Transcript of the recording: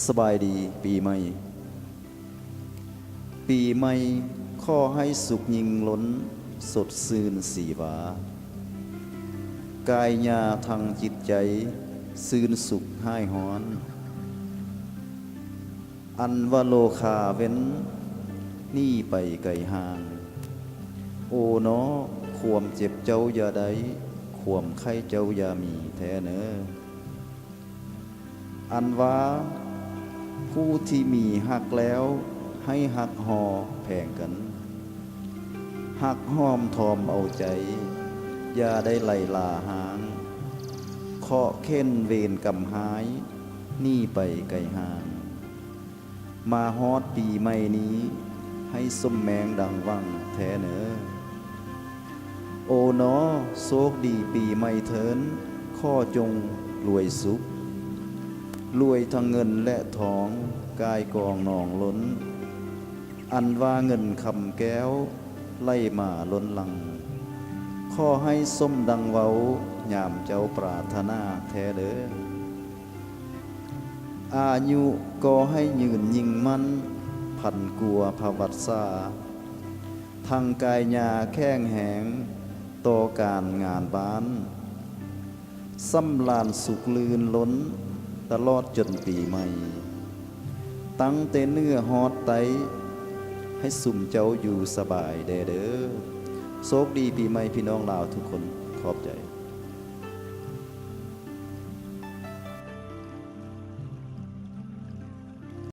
สบายดีปีใหม่ปีใหม่ขอให้สุขยิ่งล้นสดชื่นสีหวากายญาทางจิตใจซื่นสุขให้ฮ้อน อันว่าโลคาเว้นนี่ไปไกลห่าง โอ้เนาะความเจ็บเจ้าอย่าได้ความไข้เจ้าอย่ามีแท้เนออันว่าผู้ที่มีหักแล้วให้หักหอแผงกันหักห้อมทอมเอาใจอย่าได้ไล่ลาหางเคาะเค้นเวรกำหายนี่ไปไกลห่าง มาฮอดปีใหม่นี้ให้สมแมงดังวังแท้เนอโอ้เนาะโชคดีปีใหม่เถินข้อจงรวยสุขรวยทั้งเงินและทองกายกองนองล้น อันว่าเงินคำแก้วไล่มาล้นลังขอให้สมดังเว้ายามเจ้าปรารถนาแท้เด้ออายุก็ให้ยืนยิ่งมันพันกลัวภวัตสาทางกายญาแข้งแหงต่อการงานบ้านสำลานสุขลืนล้นตลอดจนปีใหม่ตั้งแต่เนื้อฮอดไตให้สุ่มเจ้าอยู่สบายเด้อโชคดีปีใหม่พี่น้องลาวทุกคนขอบใจ